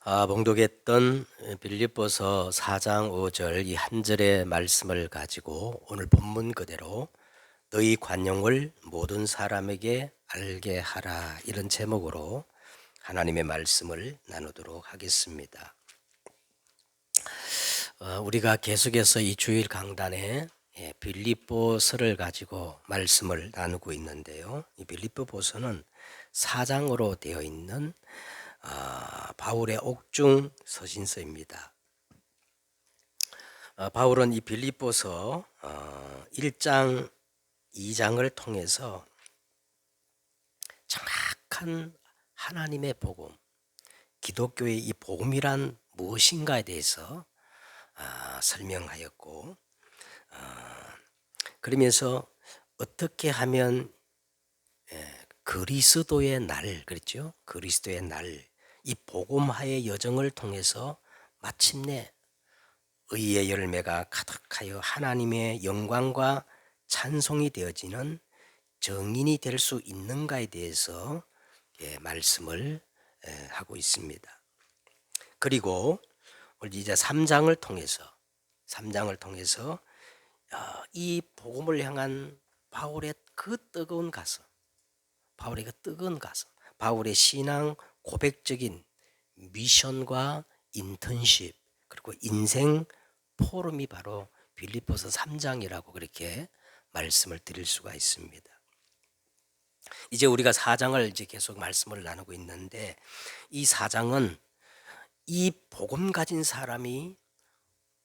봉독했던 빌립보서 4장 5절 이 한 절의 말씀을 가지고 오늘 본문 그대로 너희 관용을 모든 사람에게 알게 하라, 이런 제목으로 하나님의 말씀을 나누도록 하겠습니다. 우리가 계속해서 이 주일 강단에 빌립보서를 가지고 말씀을 나누고 있는데요. 이 빌립보서는 4장으로 되어 있는 바울의 옥중 서신서입니다. 바울은 이 빌립보서 1장, 2장을 통해서 정확한 하나님의 복음, 기독교의 이 복음이란 무엇인가에 대해서 설명하였고, 그러면서 어떻게 하면 그리스도의 날, 그렇죠? 그리스도의 날, 이 복음화의 여정을 통해서 마침내 의의 열매가 가득하여 하나님의 영광과 찬송이 되어지는 정인이 될 수 있는가에 대해서 말씀을 하고 있습니다. 그리고 이제 3장을 통해서 이 복음을 향한 바울의 그 뜨거운 가슴, 바울의 신앙 고백적인 미션과 인턴십, 그리고 인생 포럼이 바로 빌립보서 3장이라고 그렇게 말씀을 드릴 수가 있습니다. 이제 우리가 4장을 이제 계속 말씀을 나누고 있는데, 이 4장은 이 복음 가진 사람이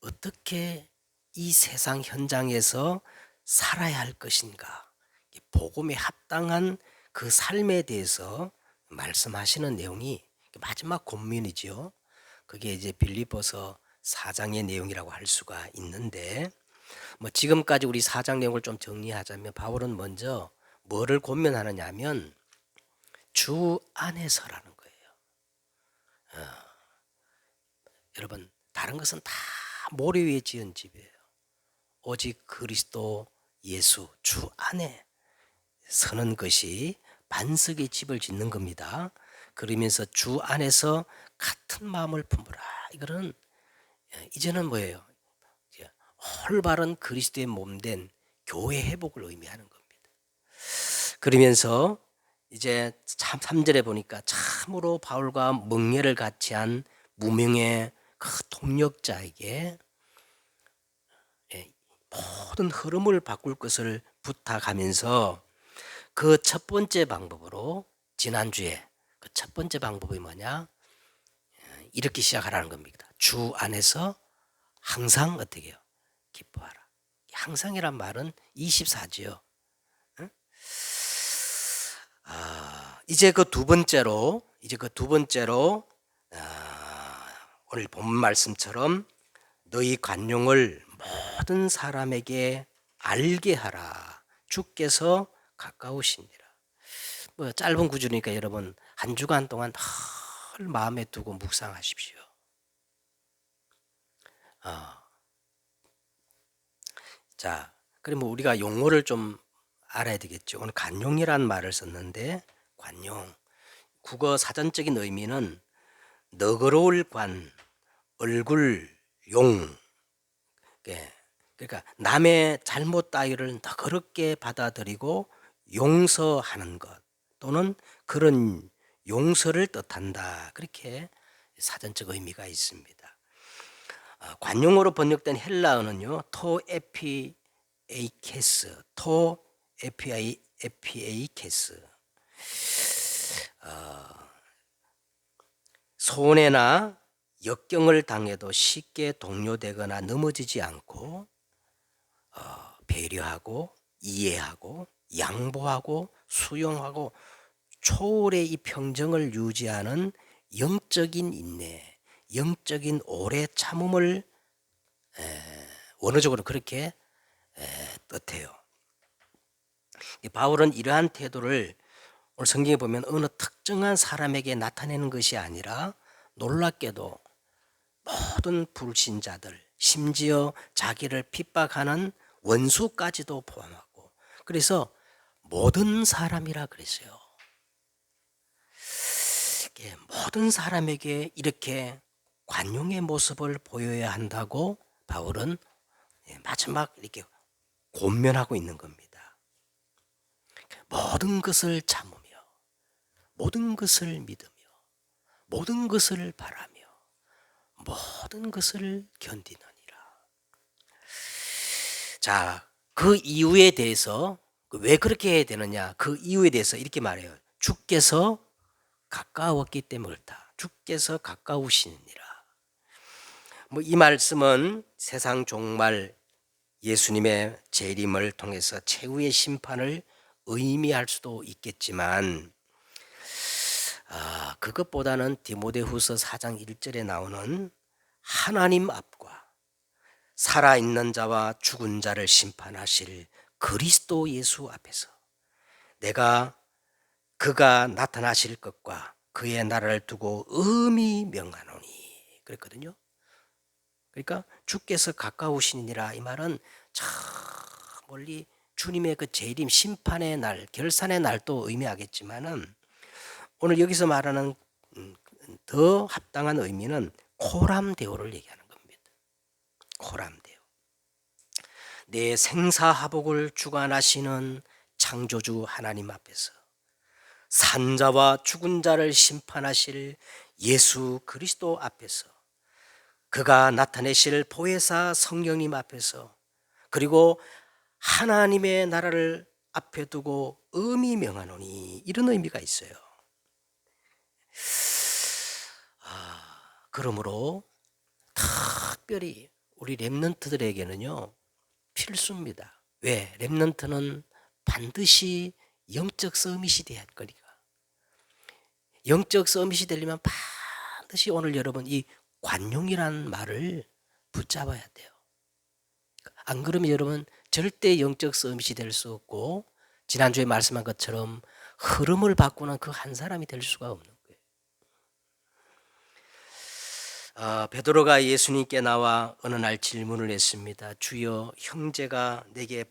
어떻게 이 세상 현장에서 살아야 할 것인가, 복음에 합당한 그 삶에 대해서 말씀하시는 내용이 마지막 권면이죠. 그게 이제 빌립보서 4장의 내용이라고 할 수가 있는데, 지금까지 우리 4장 내용을 좀 정리하자면 바울은 먼저 뭐를 권면하느냐 하면 주 안에서라는 거예요. 여러분, 다른 것은 다 모래 위에 지은 집이에요. 오직 그리스도 예수 주 안에 서는 것이 반석의 집을 짓는 겁니다. 그러면서 주 안에서 같은 마음을 품으라. 이거는 이제는 뭐예요? 올바른 그리스도의 몸된 교회 회복을 의미하는 겁니다. 그러면서 이제 참 3절에 보니까 참으로 바울과 멍에를 같이 한 무명의 그 동력자에게 모든 흐름을 바꿀 것을 부탁하면서 그 첫 번째 방법으로, 지난주에 그 첫 번째 방법이 뭐냐? 이렇게 시작하라는 겁니다. 주 안에서 항상 어떻게 해요? 기뻐하라. 항상이란 말은 24지요. 이제 그 두 번째로 오늘 본 말씀처럼 너희 관용을 모든 사람에게 알게 하라. 주께서 가까우시니라. 짧은 구절이니까 여러분 한 주간 동안 늘 마음에 두고 묵상하십시오. 자, 그럼 우리가 용어를 좀 알아야 되겠죠. 오늘 관용이란 말을 썼는데, 관용, 국어 사전적인 의미는 너그러울 관, 얼굴 용. 그러니까 남의 잘못 따위를 너그럽게 받아들이고 용서하는 것, 또는 그런 용서를 뜻한다. 그렇게 사전적 의미가 있습니다. 관용어로 번역된 헬라어는요, 토에피에이케스. 손해나 역경을 당해도 쉽게 동요되거나 넘어지지 않고 배려하고 이해하고 양보하고 수용하고 초월의 이 평정을 유지하는 영적인 인내, 영적인 오래 참음을 원어적으로 그렇게 뜻해요. 바울은 이러한 태도를 오늘 성경에 보면 어느 특정한 사람에게 나타내는 것이 아니라 놀랍게도 모든 불신자들, 심지어 자기를 핍박하는 원수까지도 포함하고, 그래서 모든 사람이라 그랬어요. 모든 사람에게 이렇게 관용의 모습을 보여야 한다고 바울은 마지막 이렇게 권면하고 있는 겁니다. 모든 것을 참으며 모든 것을 믿으며 모든 것을 바라며 모든 것을 견디느니라. 자, 그 이유에 대해서 왜 그렇게 해야 되느냐, 그 이유에 대해서 이렇게 말해요. 주께서 가까웠기 때문에 그렇다. 주께서 가까우시니라. 이 말씀은 세상 종말 예수님의 재림을 통해서 최후의 심판을 의미할 수도 있겠지만 그것보다는 디모데후서 4장 1절에 나오는 하나님 앞과 살아있는 자와 죽은 자를 심판하실 그리스도 예수 앞에서 그가 나타나실 것과 그의 나라를 두고 음이 명하노니 그랬거든요. 그러니까 주께서 가까우시니라, 이 말은 저 멀리 주님의 그 재림 심판의 날, 결산의 날도 의미하겠지만은 오늘 여기서 말하는 더 합당한 의미는 코람데오를 얘기하는 겁니다. 코람데오. 내 생사화복을 주관하시는 창조주 하나님 앞에서 산자와 죽은 자를 심판하실 예수 그리스도 앞에서 그가 나타내실 보혜사 성령님 앞에서 그리고 하나님의 나라를 앞에 두고 음이 명하노니, 이런 의미가 있어요. 그러므로 특별히 우리 렘넌트들에게는요 필수입니다. 왜? 렘넌트는 반드시 영적 서밋이 돼야 할 거니까. 영적 서밋이 되려면 반드시 오늘 여러분 이 관용이라는 말을 붙잡아야 돼요. 안 그러면 여러분 절대 영적 서밋이 될 수 없고, 지난주에 말씀한 것처럼 흐름을 바꾸는 그 한 사람이 될 수가 없는 거예요. 베드로가 예수님께 나와 어느 날 질문을 했습니다. 주여, 형제가 내게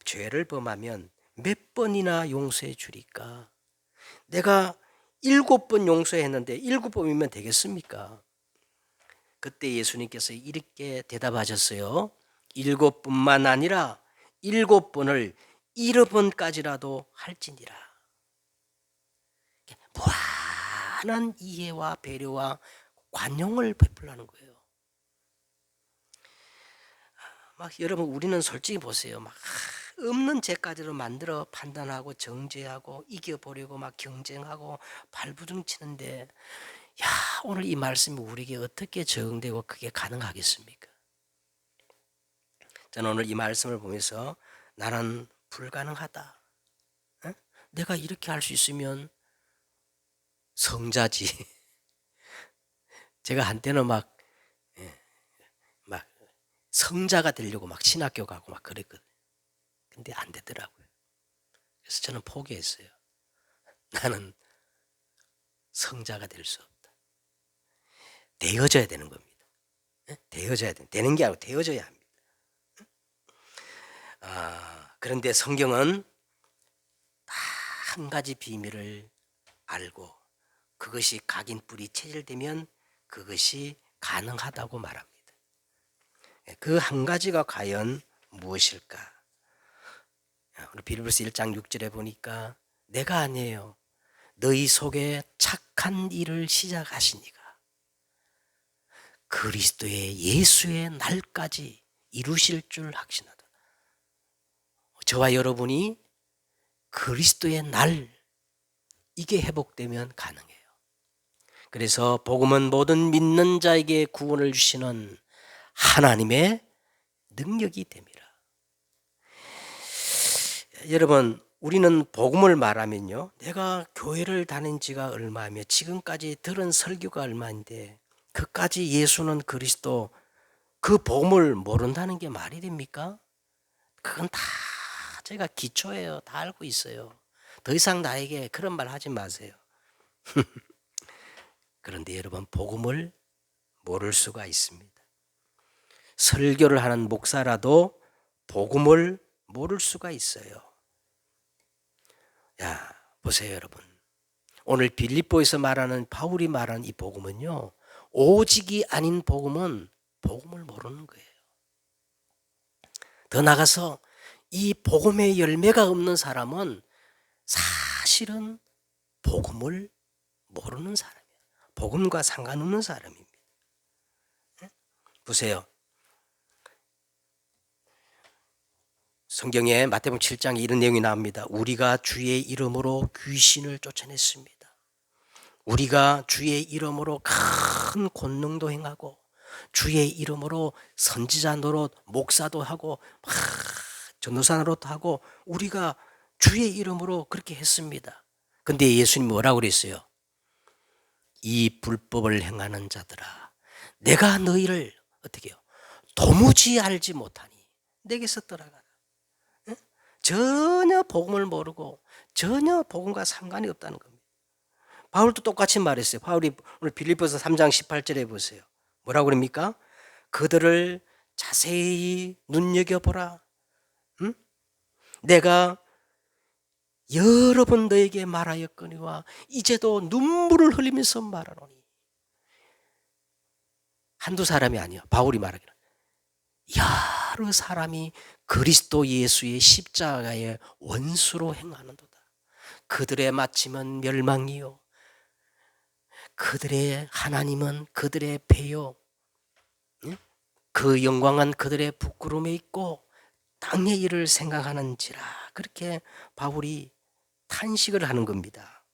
죄를 범하면 몇 번이나 용서해 주리까? 내가 7번 용서했는데 7번이면 되겠습니까? 그때 예수님께서 이렇게 대답하셨어요. 7번만 아니라 7번을 7번까지라도 할지니라. 무한한 이해와 배려와 관용을 베풀라는 거예요. 여러분, 우리는 솔직히 보세요. 없는 죄까지로 만들어 판단하고 정죄하고 이겨보려고 경쟁하고 발부둥치는데, 오늘 이 말씀이 우리에게 어떻게 적용되고 그게 가능하겠습니까? 저는 오늘 이 말씀을 보면서 나는 불가능하다. 내가 이렇게 할 수 있으면 성자지. 제가 한때는 성자가 되려고 신학교 가고 그랬거든요. 근데 안 되더라고요. 그래서 저는 포기했어요. 나는 성자가 될 수 없다. 되어져야 되는 겁니다. 되어져야 되는 게 아니고 되어져야 합니다. 그런데 성경은 다 한 가지 비밀을 알고 그것이 각인뿔이 체질되면 그것이 가능하다고 말합니다. 그 한 가지가 과연 무엇일까? 우리 빌립보서 1장 6절에 보니까 내가 아니에요, 너희 속에 착한 일을 시작하시니가 그리스도의 예수의 날까지 이루실 줄 확신하다. 저와 여러분이 그리스도의 날, 이게 회복되면 가능해요. 그래서 복음은 모든 믿는 자에게 구원을 주시는 하나님의 능력이 됩니다. 여러분, 우리는 복음을 말하면요, 내가 교회를 다닌 지가 얼마며 지금까지 들은 설교가 얼마인데 그까지 예수는 그리스도, 그 복음을 모른다는 게 말이 됩니까? 그건 다 제가 기초예요. 다 알고 있어요. 더 이상 나에게 그런 말 하지 마세요. 그런데 여러분, 복음을 모를 수가 있습니다. 설교를 하는 목사라도 복음을 모를 수가 있어요. 보세요 여러분. 오늘 빌립보에서 말하는 바울이 말하는 이 복음은요, 오직이 아닌 복음은 복음을 모르는 거예요. 더 나가서 이 복음의 열매가 없는 사람은 사실은 복음을 모르는 사람이에요. 복음과 상관없는 사람입니다. 보세요. 성경에 마태복음 7장에 이런 내용이 나옵니다. 우리가 주의 이름으로 귀신을 쫓아냈습니다. 우리가 주의 이름으로 큰 권능도 행하고 주의 이름으로 선지자 노릇, 목사도 하고 전도사 노릇도 하고 우리가 주의 이름으로 그렇게 했습니다. 근데 예수님이 뭐라고 그랬어요? 이 불법을 행하는 자들아, 내가 너희를 어떻게 해요? 도무지 알지 못하니 내게서 떠나가라. 전혀 복음을 모르고 전혀 복음과 상관이 없다는 겁니다. 바울도 똑같이 말했어요. 바울이 오늘 빌립보서 3장 18절에 보세요. 뭐라고 그럽니까? 그들을 자세히 눈여겨보라. 응? 내가 여러 번 너에게 말하였거니와 이제도 눈물을 흘리면서 말하노니. 한두 사람이 아니야. 바울이 말하기를 여러 사람이 그리스도 예수의 십자가의 원수로 행하는도다. 그들의 마침은 멸망이요 그들의 하나님은 그들의 배요 그 영광은 그들의 부끄러움에 있고 땅의 일을 생각하는지라. 그렇게 바울이 탄식을 하는 겁니다.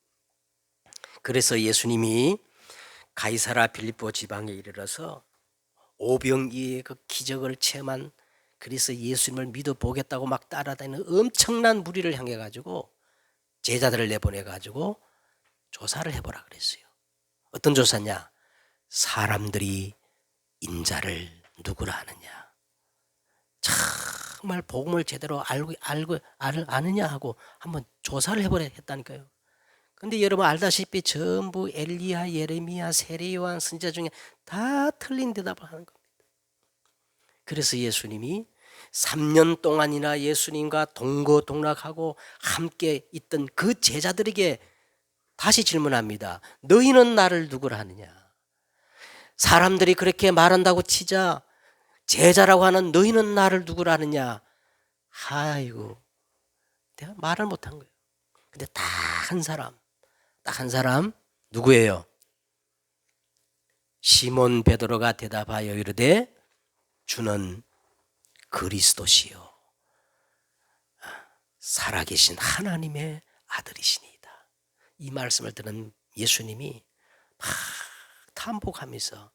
그래서 예수님이 가이사라 빌립보 지방에 이르러서 오병이의 그 기적을 체험한, 그래서 예수님을 믿어보겠다고 막 따라다니는 엄청난 무리를 향해 가지고 제자들을 내보내 가지고 조사를 해보라 그랬어요. 어떤 조사냐? 사람들이 인자를 누구라 하느냐, 정말 복음을 제대로 아느냐 하고 한번 조사를 해보라 했다니까요. 근데 여러분 알다시피 전부 엘리야, 예레미야, 세례 요한, 선지자 중에 다 틀린 대답을 하는 겁니다. 그래서 예수님이 3년 동안이나 예수님과 동거동락하고 함께 있던 그 제자들에게 다시 질문합니다. 너희는 나를 누구라 하느냐? 사람들이 그렇게 말한다고 치자 제자라고 하는 너희는 나를 누구라 하느냐? 아이고, 내가 말을 못한 거예요. 근데 딱 한 사람 누구예요? 시몬 베드로가 대답하여 이르되 주는 그리스도시요 살아계신 하나님의 아들이시니이다. 이 말씀을 들은 예수님이 막 탐복하면서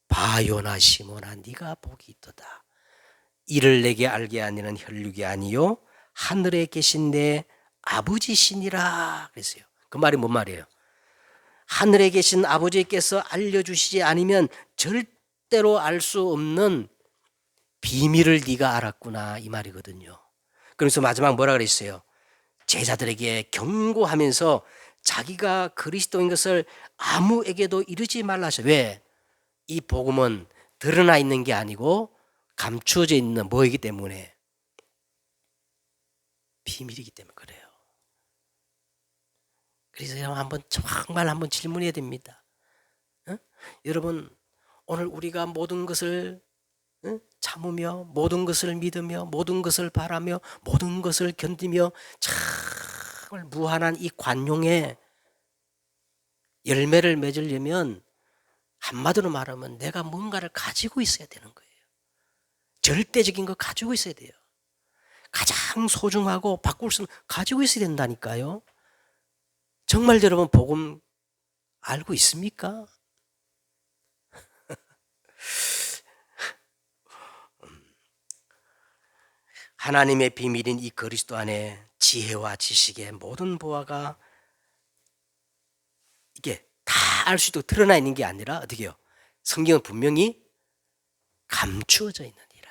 바요나 시몬아 네가 복이 있도다. 이를 내게 알게 하니는 혈육이 아니요 하늘에 계신 내 아버지시니라 그랬어요. 그 말이 뭔 말이에요? 하늘에 계신 아버지께서 알려주시지 않으면 절대로 알 수 없는 비밀을 네가 알았구나 이 말이거든요. 그래서 마지막 뭐라 그랬어요? 제자들에게 경고하면서 자기가 그리스도인 것을 아무에게도 이르지 말라 하셔. 왜? 이 복음은 드러나 있는 게 아니고 감추어져 있는 뭐이기 때문에? 비밀이기 때문에 그래요. 그래서 정말 한번 질문해야 됩니다. 여러분 오늘 우리가 모든 것을 참으며 모든 것을 믿으며 모든 것을 바라며 모든 것을 견디며 정말 무한한 이 관용의 열매를 맺으려면 한마디로 말하면 내가 뭔가를 가지고 있어야 되는 거예요. 절대적인 거 가지고 있어야 돼요. 가장 소중하고 바꿀 수는 가지고 있어야 된다니까요. 정말 여러분 복음 알고 있습니까? 하나님의 비밀인 이 그리스도 안에 지혜와 지식의 모든 보화가 이게 다 알 수 있도록 드러나 있는 게 아니라 어떻게 해요? 성경은 분명히 감추어져 있느니라.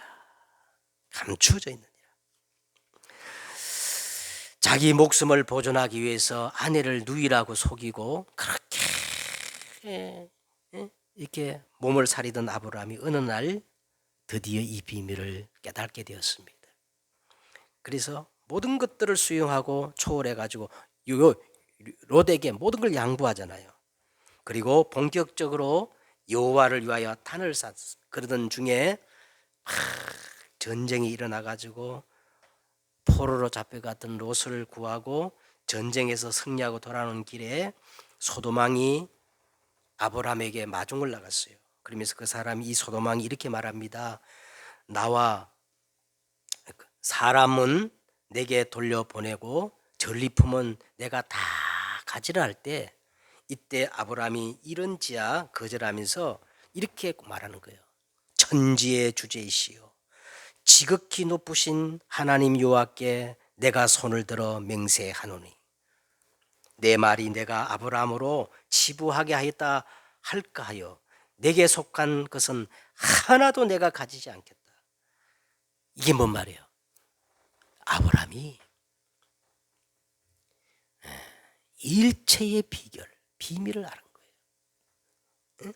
감추어져 있느니라. 자기 목숨을 보존하기 위해서 아내를 누이라고 속이고 그렇게 이렇게 몸을 사리던 아브라함이 어느 날 드디어 이 비밀을 깨닫게 되었습니다. 그래서 모든 것들을 수용하고 초월해 가지고 롯에게 모든 걸 양보하잖아요. 그리고 본격적으로 여호와를 위하여 탄을 쌓 그러던 중에 전쟁이 일어나 가지고 포로로 잡혀갔던 롯을 구하고 전쟁에서 승리하고 돌아오는 길에 소돔왕이 아브라함에게 마중을 나갔어요. 그러면서 그 사람이 이 소돔왕이 이렇게 말합니다. 나와 사람은 내게 돌려보내고 전리품은 내가 다 가지라 할 때 이때 아브라함이 이런지야 거절하면서 이렇게 말하는 거예요. 천지의 주제이시여 지극히 높으신 하나님 여호와께 내가 손을 들어 맹세하노니 내 말이 내가 아브라함으로 치부하게 하였다 할까 하여 내게 속한 것은 하나도 내가 가지지 않겠다. 이게 뭔 말이에요? 아브라함이 일체의 비밀을 아는 거예요.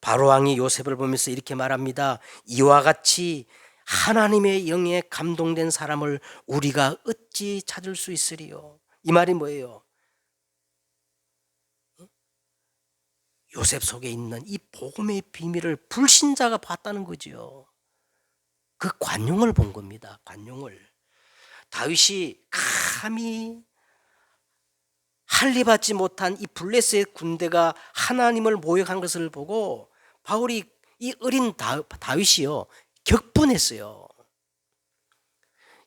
바로 왕이 요셉을 보면서 이렇게 말합니다. 이와 같이 하나님의 영에 감동된 사람을 우리가 어찌 찾을 수 있으리요? 이 말이 뭐예요? 요셉 속에 있는 이 복음의 비밀을 불신자가 봤다는 거지요. 그 관용을 본 겁니다. 관용을. 다윗이 감히 할례받지 못한 이 블레셋 군대가 하나님을 모욕한 것을 보고 바울이 이 어린 다윗이요 격분했어요.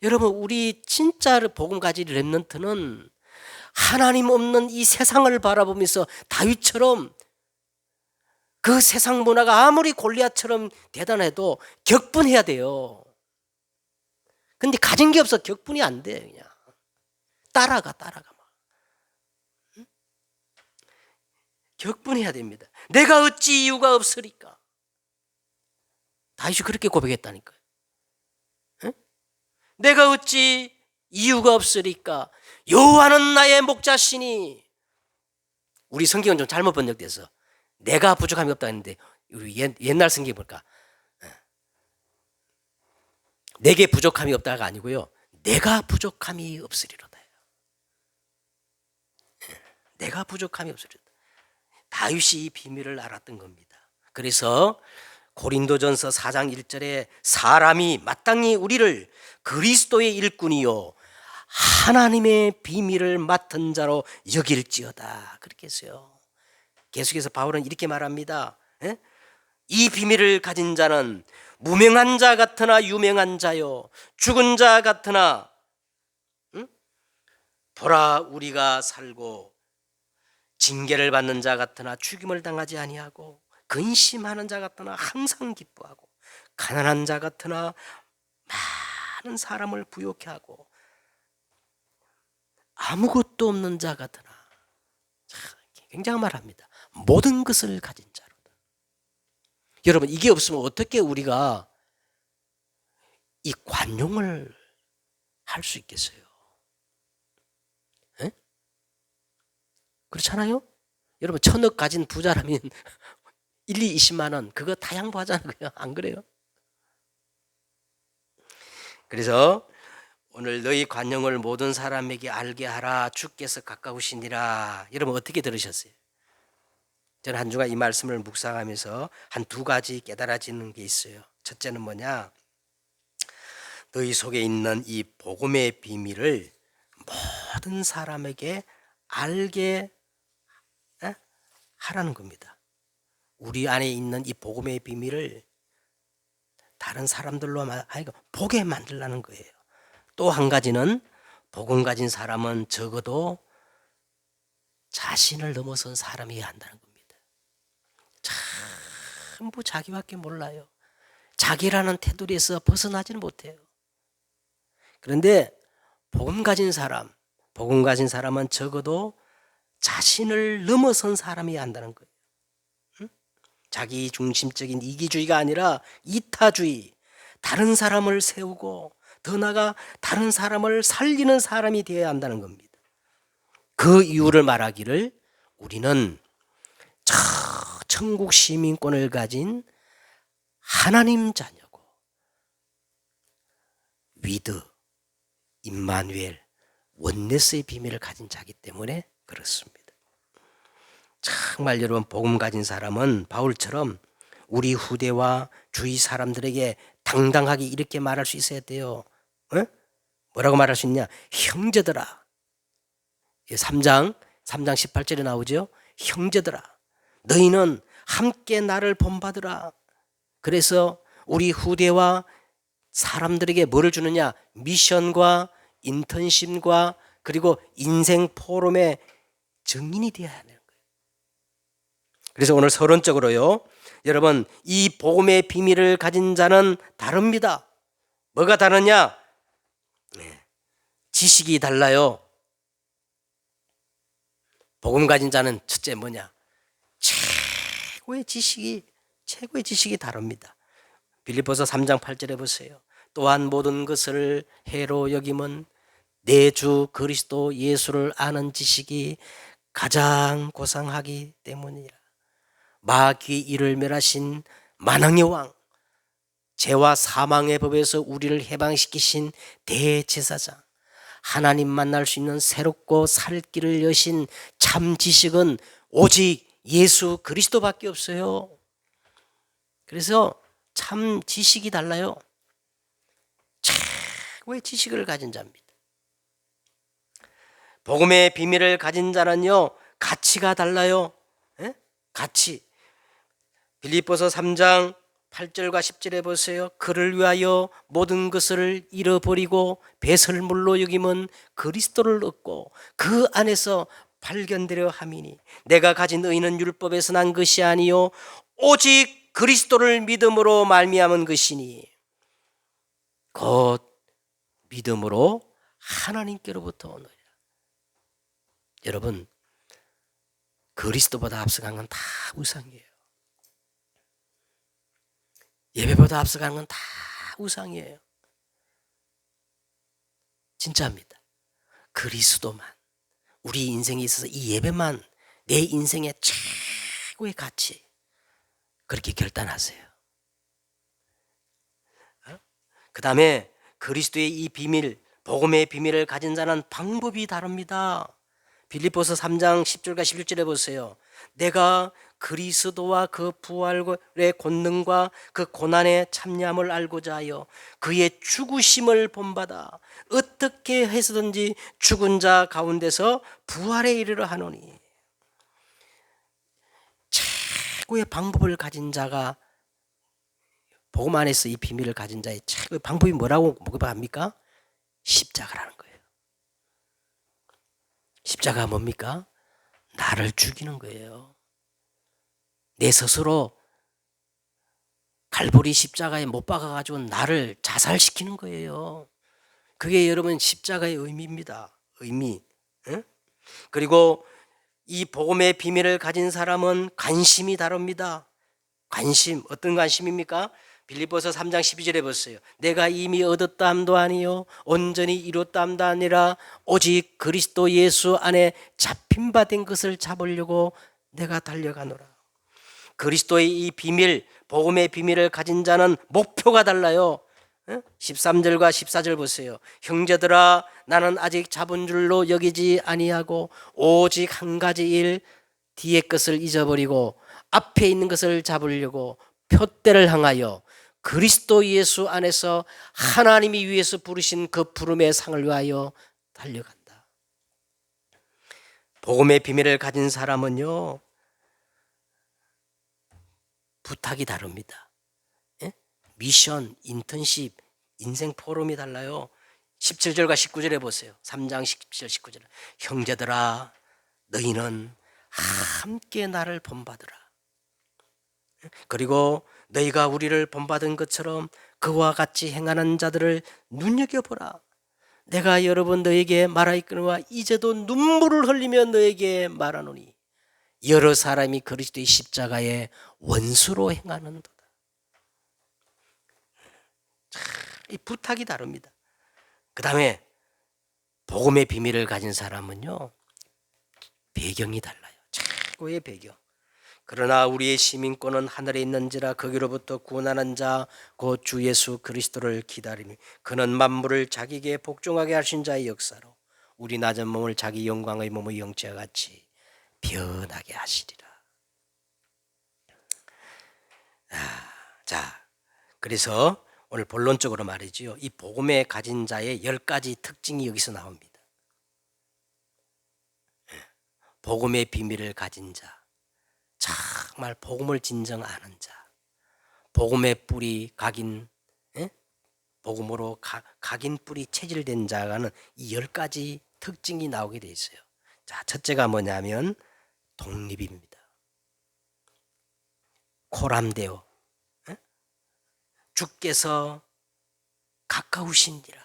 여러분 우리 진짜 복음 가진 렘넌트는 하나님 없는 이 세상을 바라보면서 다윗처럼 그 세상 문화가 아무리 골리앗처럼 대단해도 격분해야 돼요. 근데 가진 게 없어 격분이 안 돼. 그냥 따라가 막. 응? 격분해야 됩니다. 내가 어찌 이유가 없으리까? 다윗이 그렇게 고백했다니까요. 응? 내가 어찌 이유가 없으리까? 여호와는 나의 목자시니. 우리 성경은 좀 잘못 번역돼서 내가 부족함이 없다 했는데 우리 옛날 성경이 볼까? 내게 부족함이 없다가 아니고요. 내가 부족함이 없으리로다. 내가 부족함이 없으리로다. 다윗이 이 비밀을 알았던 겁니다. 그래서 고린도전서 4장 1절에 사람이 마땅히 우리를 그리스도의 일꾼이요 하나님의 비밀을 맡은 자로 여길지어다. 그렇게 했어요. 계속해서 바울은 이렇게 말합니다. 이 비밀을 가진 자는 무명한 자 같으나 유명한 자요 죽은 자 같으나 보라 우리가 살고 징계를 받는 자 같으나 죽임을 당하지 아니하고 근심하는 자 같으나 항상 기뻐하고 가난한 자 같으나 많은 사람을 부욕해 하고 아무것도 없는 자 같으나 굉장한 말합니다. 모든 것을 가진 자로다. 여러분 이게 없으면 어떻게 우리가 이 관용을 할 수 있겠어요? 에? 그렇잖아요? 여러분 1,000억 가진 부자라면 1, 2, 20만 원 그거 다 양보하잖아요. 안 그래요? 그래서 오늘 너희 관용을 모든 사람에게 알게 하라 주께서 가까우시니라. 여러분 어떻게 들으셨어요? 저는 한 주간 이 말씀을 묵상하면서 한 두 가지 깨달아지는 게 있어요. 첫째는 뭐냐? 너희 속에 있는 이 복음의 비밀을 모든 사람에게 알게 하라는 겁니다. 우리 안에 있는 이 복음의 비밀을 다른 사람들로 하여금 보게 만들라는 거예요. 또 한 가지는 복음 가진 사람은 적어도 자신을 넘어선 사람이어야 한다는 겁니다. 전부 자기밖에 몰라요. 자기라는 테두리에서 벗어나지는 못해요. 그런데 복음 가진 사람은 적어도 자신을 넘어선 사람이어야 한다는 거예요. 자기 중심적인 이기주의가 아니라 이타주의, 다른 사람을 세우고 더 나아가 다른 사람을 살리는 사람이 되어야 한다는 겁니다. 그 이유를 말하기를 우리는 천국 시민권을 가진 하나님 자녀고 위드, 임마누엘, 원네스의 비밀을 가진 자기 때문에 그렇습니다. 정말 여러분, 복음 가진 사람은 바울처럼 우리 후대와 주위 사람들에게 당당하게 이렇게 말할 수 있어야 돼요. 어? 뭐라고 말할 수 있냐? 형제들아. 3장 18절에 나오죠. 형제들아, 너희는 함께 나를 본받으라. 그래서 우리 후대와 사람들에게 뭐를 주느냐? 미션과 인턴십과 그리고 인생 포럼의 증인이 되어야 하는 거예요. 그래서 오늘 서론적으로요, 여러분, 이 복음의 비밀을 가진 자는 다릅니다. 뭐가 다르냐? 지식이 달라요. 복음 가진 자는 첫째 뭐냐? 최고의 지식이 다릅니다. 빌립보서 3장 8절에 보세요. 또한 모든 것을 해로 여김은 내 주 그리스도 예수를 아는 지식이 가장 고상하기 때문이라. 마귀 이를 멸하신 만왕의 왕, 죄와 사망의 법에서 우리를 해방시키신 대제사장, 하나님 만날 수 있는 새롭고 살 길을 여신 참 지식은 오직 예수 그리스도밖에 없어요. 그래서 참 지식이 달라요. 최고의 지식을 가진 자입니다. 복음의 비밀을 가진 자는요, 가치가 달라요. 에? 가치. 빌립보서 3장 8절과 10절에 보세요. 그를 위하여 모든 것을 잃어버리고 배설물로 여김은 그리스도를 얻고 그 안에서 발견되려 함이니 내가 가진 의는 율법에서 난 것이 아니요 오직 그리스도를 믿음으로 말미암은 것이니 곧 믿음으로 하나님께로부터 오느니라. 여러분, 그리스도보다 앞서간 건 다 우상이에요. 예배보다 앞서가는 건 다 우상이에요. 진짜입니다. 그리스도만, 우리 인생에 있어서 이 예배만 내 인생의 최고의 가치, 그렇게 결단하세요. 그 다음에 그리스도의 이 비밀, 복음의 비밀을 가진 자는 방법이 다릅니다. 빌립보서 3장 10절과 11절에 보세요. 내가 그리스도와 그 부활의 권능과 그 고난의 참여함을 알고자 하여 그의 죽으심을 본받아 어떻게 해서든지 죽은 자 가운데서 부활에 이르러 하노니. 최고의 방법을 가진 자가, 복음 안에서 이 비밀을 가진 자의 최고의 방법이 뭐라고 합니까? 십자가라는 거예요. 십자가가 뭡니까? 나를 죽이는 거예요. 내 스스로 갈보리 십자가에 못 박아가지고 나를 자살시키는 거예요. 그게 여러분 십자가의 의미입니다. 의미. 응? 그리고 이 복음의 비밀을 가진 사람은 관심이 다릅니다. 관심, 어떤 관심입니까? 빌립보서 3장 12절에 보세요. 내가 이미 얻었다 함도 아니요 온전히 이뤘다 함도 아니라 오직 그리스도 예수 안에 잡힌 바 된 것을 잡으려고 내가 달려가노라. 그리스도의 이 비밀, 복음의 비밀을 가진 자는 목표가 달라요. 13절과 14절 보세요. 형제들아, 나는 아직 잡은 줄로 여기지 아니하고 오직 한 가지 일, 뒤의 것을 잊어버리고 앞에 있는 것을 잡으려고 표대를 향하여 그리스도 예수 안에서 하나님이 위에서 부르신 그 부름의 상을 위하여 달려간다. 복음의 비밀을 가진 사람은요, 부탁이 다릅니다. 예? 미션, 인턴십, 인생 포럼이 달라요. 17절과 19절에 보세요. 3장 17절 19절. 형제들아, 너희는 함께 나를 본받으라. 그리고 너희가 우리를 본받은 것처럼 그와 같이 행하는 자들을 눈여겨보라. 내가 여러분 너에게 말하였거니와 이제도 눈물을 흘리며 너에게 말하노니 여러 사람이 그리스도의 십자가의 원수로 행하는도다. 이 부탁이 다릅니다. 그 다음에 복음의 비밀을 가진 사람은요, 배경이 달라요. 최고의 배경. 그러나 우리의 시민권은 하늘에 있는지라 거기로부터 구원하는 자 곧 주 예수 그리스도를 기다리니 그는 만물을 자기에게 복종하게 하신 자의 역사로 우리 낮은 몸을 자기 영광의 몸의 형체와 같이 변하게 하시리라. 자, 그래서 오늘 본론적으로 말이지요. 이 복음에 가진 자의 10가지 특징이 여기서 나옵니다. 복음의 비밀을 가진 자, 정말 복음을 진정 아는 자, 복음의 뿌리 각인, 복음으로 각인 뿌리 체질된 자가는 이 10가지 특징이 나오게 돼 있어요. 자, 첫째가 뭐냐면 독립입니다. 코람데오, 주께서 가까우신지라.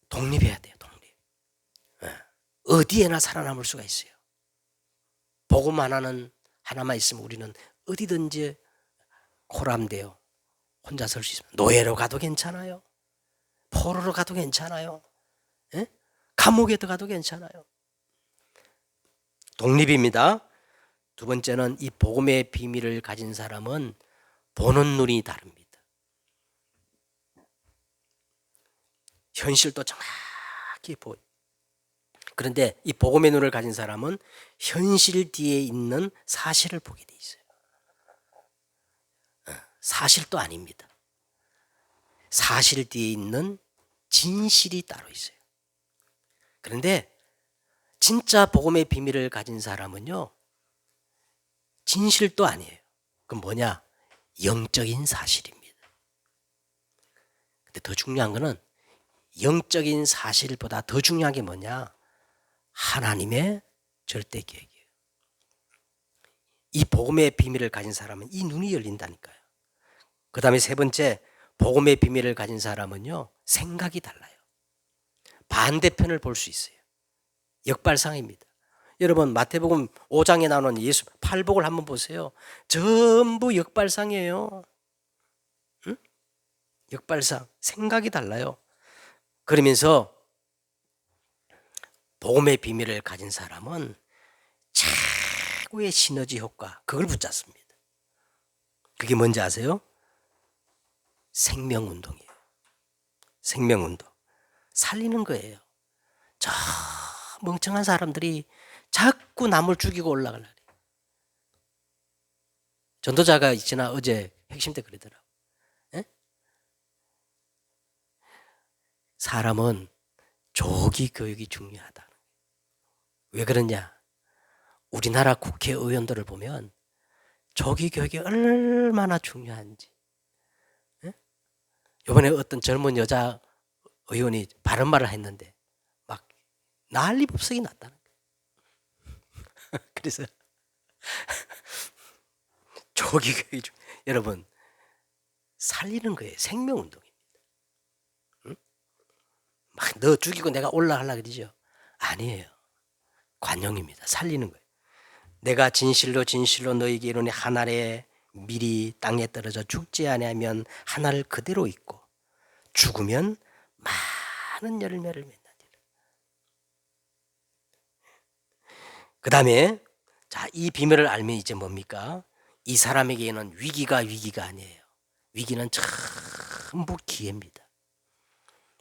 독립해야 돼요. 독립. 어디에나 살아남을 수가 있어요. 복음 하나만 있으면 우리는 어디든지 코람데오 혼자 설 수 있습니다. 노예로 가도 괜찮아요. 포로로 가도 괜찮아요. 감옥에 들어가도 괜찮아요. 독립입니다. 두 번째는 이 복음의 비밀을 가진 사람은 보는 눈이 다릅니다. 현실도 정확히 보여. 그런데 이 복음의 눈을 가진 사람은 현실 뒤에 있는 사실을 보게 돼 있어요. 사실도 아닙니다. 사실 뒤에 있는 진실이 따로 있어요. 그런데 진짜 복음의 비밀을 가진 사람은요, 진실도 아니에요. 그럼 뭐냐? 영적인 사실입니다. 근데 더 중요한 거는 영적인 사실보다 더 중요한 게 뭐냐? 하나님의 절대 계획이에요. 이 복음의 비밀을 가진 사람은 이 눈이 열린다니까요. 그 다음에 세 번째, 복음의 비밀을 가진 사람은요, 생각이 달라요. 반대편을 볼 수 있어요. 역발상입니다. 여러분, 마태복음 5장에 나오는 예수 팔복을 한번 보세요. 전부 역발상이에요. 응? 역발상, 생각이 달라요. 그러면서 복음의 비밀을 가진 사람은 최고의 시너지 효과, 그걸 붙잡습니다. 그게 뭔지 아세요? 생명운동이에요. 생명운동. 살리는 거예요. 저 멍청한 사람들이 자꾸 남을 죽이고 올라가려고. 전도자가 있지나 어제 핵심 때 그러더라고. 사람은 조기 교육이 중요하다. 왜 그러냐? 우리나라 국회의원들을 보면 조기 교육이 얼마나 중요한지. 이번에 어떤 젊은 여자 의원이 바른 말을 했는데 막 난리법석이 났다는 거예요. 그래서 조기 교육, 여러분, 살리는 거예요. 생명운동입니다. 막 너 죽이고 내가 올라가려고 그러죠? 아니에요. 관용입니다. 살리는 거예요. 내가 진실로 진실로 너에게 이르노니 한 알에 밀이 땅에 떨어져 죽지 아니하면 한 알 그대로 있고 죽으면 많은 열매를 맺나니라. 그 다음에 이 비밀을 알면 이제 뭡니까? 이 사람에게는 위기가 아니에요. 위기는 전부 기회입니다.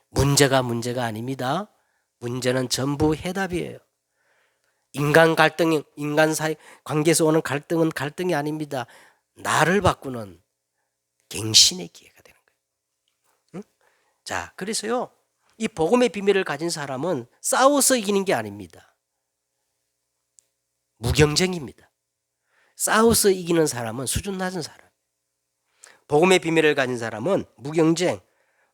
문제가 아닙니다. 문제는 전부 해답이에요. 인간 갈등, 인간 사이 관계에서 오는 갈등은 갈등이 아닙니다. 나를 바꾸는 갱신의 기회가 되는 거예요. 응? 자, 그래서요, 이 복음의 비밀을 가진 사람은 싸워서 이기는 게 아닙니다. 무경쟁입니다. 싸워서 이기는 사람은 수준 낮은 사람. 복음의 비밀을 가진 사람은 무경쟁,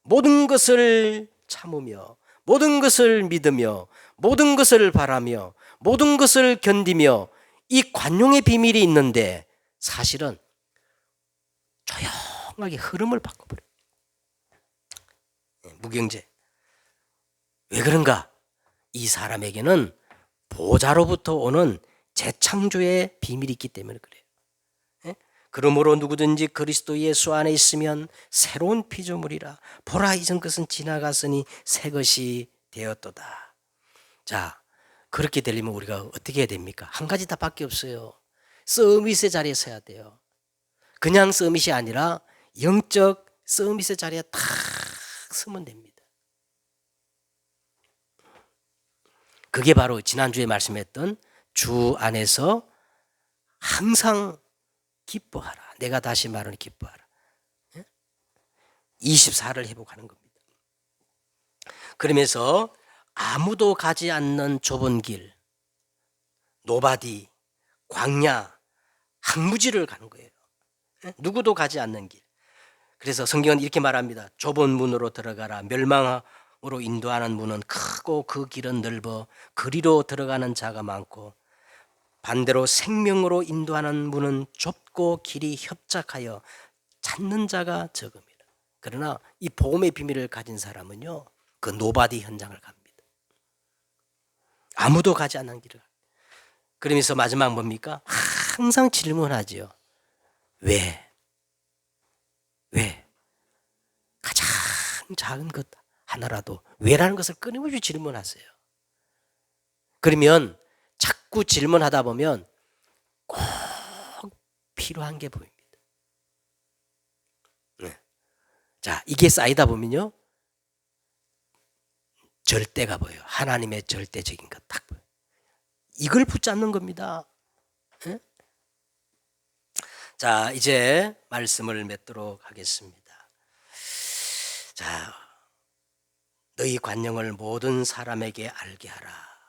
모든 것을 참으며 모든 것을 믿으며 모든 것을 바라며 모든 것을 견디며 이 관용의 비밀이 있는데 사실은 조용하게 흐름을 바꿔버려요. 무경제. 왜 그런가? 이 사람에게는 보좌로부터 오는 재창조의 비밀이 있기 때문에 그래요. 그러므로 누구든지 그리스도 예수 안에 있으면 새로운 피조물이라. 보라, 이전 것은 지나갔으니 새 것이 되었도다. 자, 그렇게 되려면 우리가 어떻게 해야 됩니까? 한 가지 답밖에 없어요. 서밋의 자리에 서야 돼요. 그냥 서밋이 아니라 영적 서밋의 자리에 탁 서면 됩니다. 그게 바로 지난주에 말씀했던 주 안에서 항상 기뻐하라. 내가 다시 말하는 기뻐하라. 24를 회복하는 겁니다. 그러면서 아무도 가지 않는 좁은 길, 노바디, 광야, 항무지를 가는 거예요. 누구도 가지 않는 길. 그래서 성경은 이렇게 말합니다. 좁은 문으로 들어가라. 멸망으로 인도하는 문은 크고 그 길은 넓어 그리로 들어가는 자가 많고, 반대로 생명으로 인도하는 문은 좁고 길이 협착하여 찾는 자가 적음이라. 그러나 이 복음의 비밀을 가진 사람은요, 그 노바디 현장을 갑니다. 아무도 가지 않는 길을. 그러면서 마지막 뭡니까? 항상 질문하지요. 왜? 가장 작은 것 하나라도 왜라는 것을 끊임없이 질문하세요. 그러면 자꾸 질문하다 보면 꼭 필요한 게 보입니다. 자, 이게 쌓이다 보면요, 절대가 보여요. 하나님의 절대적인 것 딱 보여요. 이걸 붙잡는 겁니다. 네? 자, 이제 말씀을 맺도록 하겠습니다. 자, 너희 관용을 모든 사람에게 알게 하라.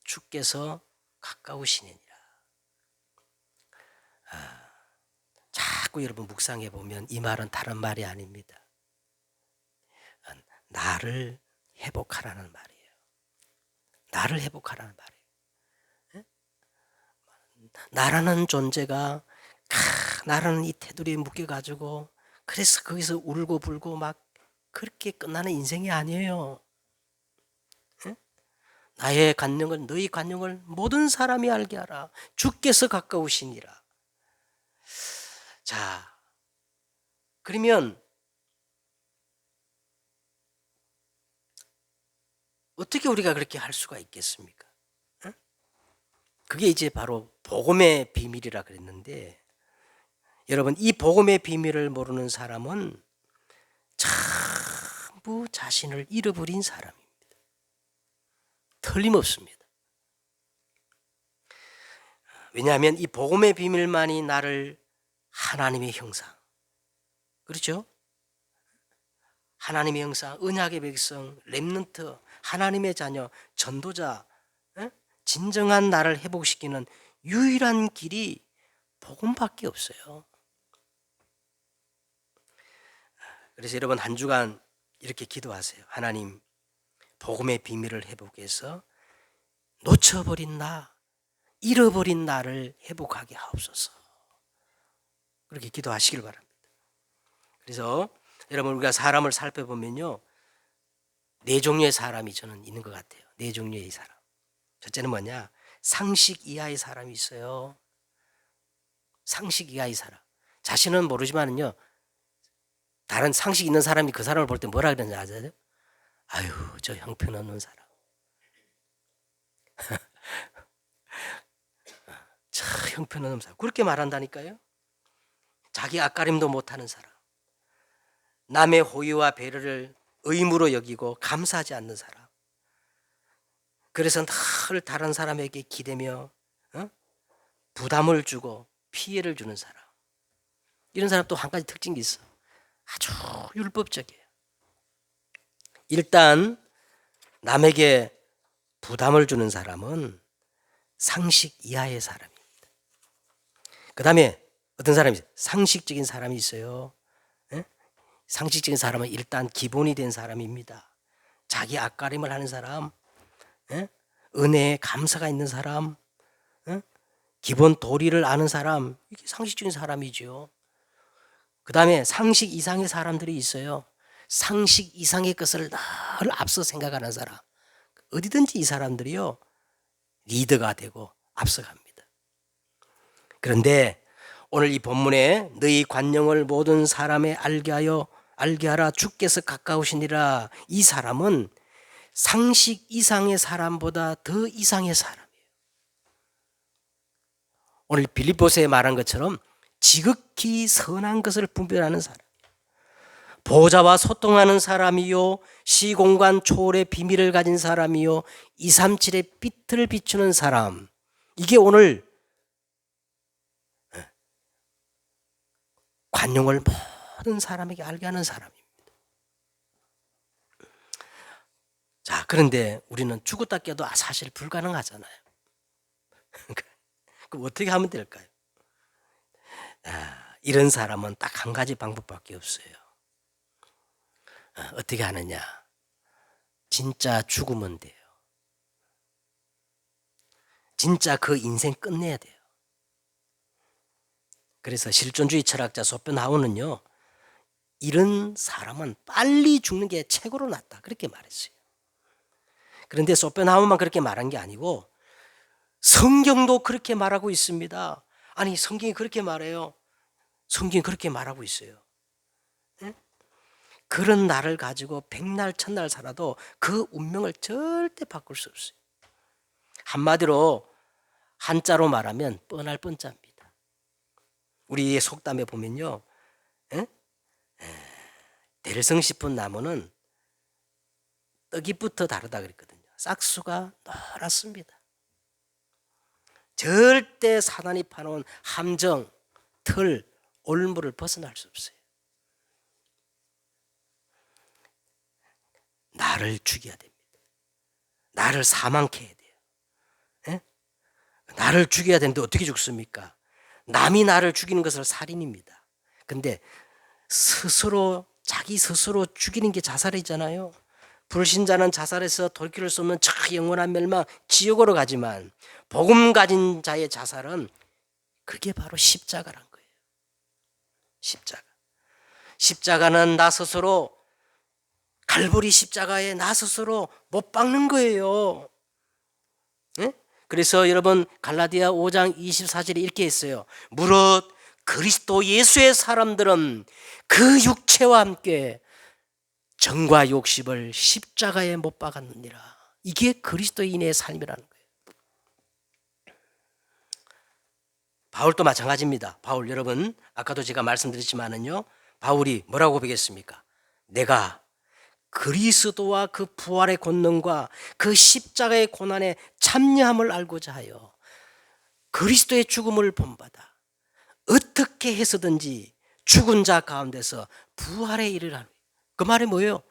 주께서 가까우시니라. 자꾸 여러분 묵상해 보면 이 말은 다른 말이 아닙니다. 나를 회복하라는 말이에요. 나를 회복하라는 말이에요. 나라는 존재가 나라는 이 테두리에 묶여가지고 그래서 거기서 울고 불고 막 그렇게 끝나는 인생이 아니에요. 나의 관용을, 너희 관용을 모든 사람이 알게 하라. 주께서 가까우시니라. 자, 그러면 어떻게 우리가 그렇게 할 수가 있겠습니까? 그게 이제 바로 복음의 비밀이라 그랬는데, 여러분, 이 복음의 비밀을 모르는 사람은 전부 자신을 잃어버린 사람입니다. 틀림없습니다. 왜냐하면 이 복음의 비밀만이 나를 하나님의 형상, 그렇죠? 하나님의 형상, 언약의 백성, 렘넌트, 하나님의 자녀, 전도자, 진정한 나를 회복시키는 유일한 길이 복음밖에 없어요. 그래서 여러분 한 주간 이렇게 기도하세요. 하나님, 복음의 비밀을 회복해서 놓쳐버린 나, 잃어버린 나를 회복하게 하옵소서. 그렇게 기도하시길 바랍니다. 그래서 여러분, 우리가 사람을 살펴보면요, 네 종류의 사람이 저는 있는 것 같아요. 네 종류의 사람. 첫째는 뭐냐? 상식 이하의 사람이 있어요. 상식 이하의 사람. 자신은 모르지만은요, 다른 상식 있는 사람이 그 사람을 볼 때 뭐라 그러는지 아세요? 아유, 저 형편없는 사람. 저 형편없는 사람. 그렇게 말한다니까요. 자기 앞가림도 못하는 사람. 남의 호의와 배려를 의무로 여기고 감사하지 않는 사람. 그래서 늘 다른 사람에게 기대며 부담을 주고 피해를 주는 사람. 이런 사람 또 한 가지 특징이 있어. 아주 율법적이에요. 일단 남에게 부담을 주는 사람은 상식 이하의 사람입니다. 그 다음에 어떤 사람이 있어요? 상식적인 사람이 있어요. 상식적인 사람은 일단 기본이 된 사람입니다. 자기 앞가림을 하는 사람, 은혜에 감사가 있는 사람, 기본 도리를 아는 사람, 이게 상식적인 사람이죠. 그 다음에 상식 이상의 사람들이 있어요. 상식 이상의 것을 늘 앞서 생각하는 사람. 어디든지 이 사람들이요, 리더가 되고 앞서갑니다. 그런데 오늘 이 본문에 너희 관용을 모든 사람에 알게 하라. 주께서 가까우시니라. 이 사람은 상식 이상의 사람보다 더 이상의 사람이에요. 오늘 빌립보서에 말한 것처럼 지극히 선한 것을 분별하는 사람. 보좌와 소통하는 사람이요 시공간 초월의 비밀을 가진 사람이요 237의 빛을 비추는 사람. 이게 오늘 관용을 모든 사람에게 알게 하는 사람입니다. 자, 그런데 우리는 죽었다 깨도 사실 불가능하잖아요. 그럼 어떻게 하면 될까요? 이런 사람은 딱 한 가지 방법밖에 없어요. 어떻게 하느냐? 진짜 죽으면 돼요. 진짜 그 인생 끝내야 돼요. 그래서 실존주의 철학자 소펜하우는요, 이런 사람은 빨리 죽는 게 최고로 낫다 그렇게 말했어요. 그런데 소펜하우만 그렇게 말한 게 아니고 성경도 그렇게 말하고 있습니다. 아니, 성경이 그렇게 말해요. 성경이 그렇게 말하고 있어요. 네? 그런 날을 가지고 백날 천날 살아도 그 운명을 절대 바꿀 수 없어요. 한마디로 한자로 말하면 뻔할 뻔자입니다. 우리의 속담에 보면요, 대를성식품 나무는 떡잎부터 다르다 그랬거든요. 싹수가 노랗습니다. 절대 사단이 파놓은 함정, 틀, 올무를 벗어날 수 없어요. 나를 죽여야 됩니다. 나를 사망케 해야 돼요. 에? 나를 죽여야 되는데 어떻게 죽습니까? 남이 나를 죽이는 것을 살인입니다. 근데 스스로 자기 스스로 죽이는 게 자살이잖아요. 불신자는 자살해서 돌이킬 수 없는 영원한 멸망 지옥으로 가지만 복음 가진 자의 자살은 그게 바로 십자가란 거예요. 십자가. 십자가는 나 스스로 갈보리 십자가에 나 스스로 못 박는 거예요. 네? 그래서 여러분 갈라디아 5장 24절에 이렇게 했어요. 무릇 그리스도 예수의 사람들은 그 육체와 함께 정과 욕심을 십자가에 못 박았느니라. 이게 그리스도인의 삶이라는 거예요. 바울도 마찬가지입니다. 바울 여러분 아까도 제가 말씀드렸지만은요, 바울이 뭐라고 고백했습니까? 내가 그리스도와 그 부활의 권능과 그 십자가의 고난에 참여함을 알고자 하여 그리스도의 죽음을 본받아 어떻게 해서든지 죽은 자 가운데서 부활에 이르라는 거예요. 그 말이 뭐예요?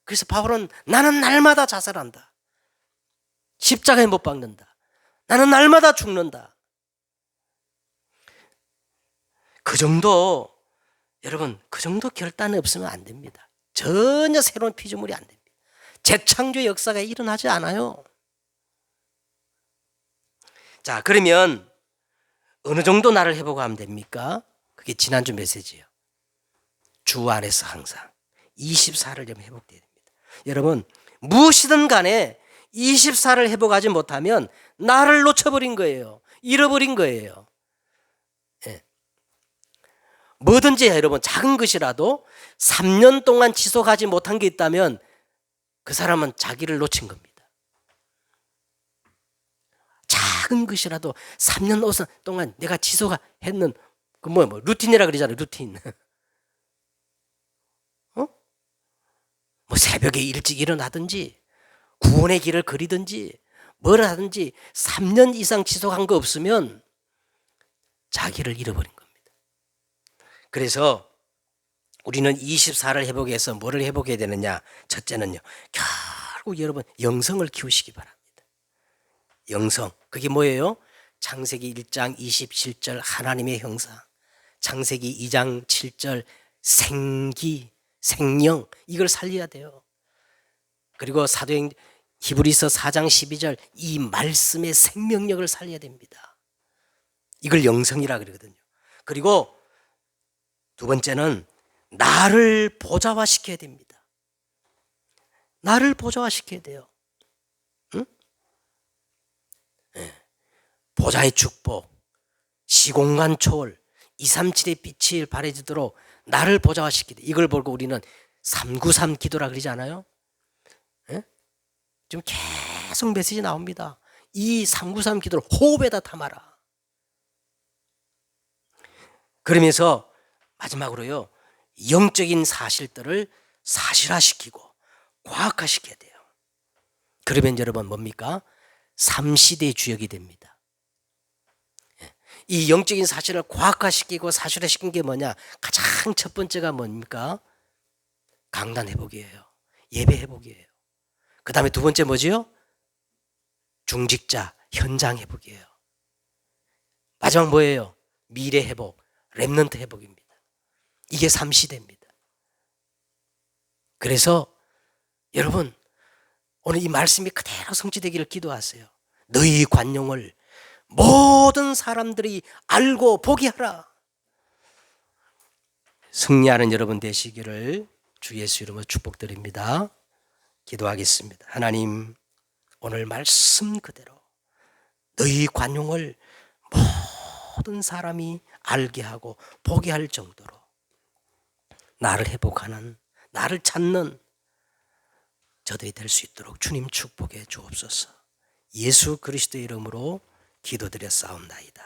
그래서 바울은 나는 날마다 자살한다. 십자가에 못 박는다. 나는 날마다 죽는다. 그 정도, 여러분, 그 정도 결단이 없으면 안 됩니다. 전혀 새로운 피조물이 안 됩니다. 재창조 역사가 일어나지 않아요. 자, 그러면 어느 정도 나를 회복하면 하면 됩니까? 그게 지난주 메시지예요. 주 안에서 항상 24를 회복돼야 됩니다. 여러분, 무엇이든 간에 24를 회복하지 못하면 나를 놓쳐버린 거예요. 잃어버린 거예요. 예. 뭐든지 여러분 작은 것이라도 3년 동안 지속하지 못한 게 있다면 그 사람은 자기를 놓친 겁니다. 작은 것이라도 3년 동안 내가 지속했는 그 루틴이라 그러잖아요. 루틴. 뭐 새벽에 일찍 일어나든지 구원의 길을 그리든지 뭘 하든지 3년 이상 지속한 거 없으면 자기를 잃어버린 겁니다. 그래서 우리는 24를 회복해서 뭐를 회복해야 되느냐? 첫째는요, 결국 여러분 영성을 키우시기 바랍니다. 영성, 그게 뭐예요? 창세기 1장 27절 하나님의 형상, 창세기 2장 7절 생기, 생명, 이걸 살려야 돼요. 그리고 사도행 히브리서 4장 12절 이 말씀의 생명력을 살려야 됩니다. 이걸 영성이라 그러거든요. 그리고 두 번째는 나를 보좌화시켜야 됩니다. 나를 보좌화시켜야 돼요. 응? 네. 보좌의 축복, 시공간 초월, 237의 빛이 발해지도록 나를 보좌화시키다. 이걸 보고 우리는 393 기도라 그러지 않아요? 네? 지금 계속 메시지 나옵니다. 이 393 기도를 호흡에다 담아라. 그러면서 마지막으로요, 영적인 사실들을 사실화시키고 과학화시켜야 돼요. 그러면 여러분 뭡니까? 삼시대의 주역이 됩니다. 이 영적인 사실을 과학화시키고 사실화시킨 게 뭐냐? 가장 첫 번째가 뭡니까? 강단 회복이에요. 예배 회복이에요. 그 다음에 두 번째 뭐지요? 중직자 현장 회복이에요. 마지막 뭐예요? 미래 회복, 렘넌트 회복입니다. 이게 삼시대입니다. 그래서 여러분 오늘 이 말씀이 그대로 성취되기를 기도하세요. 너희 관용을 모든 사람들이 알고 보게 하라. 승리하는 여러분 되시기를 주 예수 이름으로 축복드립니다. 기도하겠습니다. 하나님, 오늘 말씀 그대로 너희 관용을 모든 사람이 알게 하고 보게 할 정도로 나를 회복하는, 나를 찾는 저들이 될 수 있도록 주님 축복해 주옵소서. 예수 그리스도의 이름으로 기도드렸사옵나이다.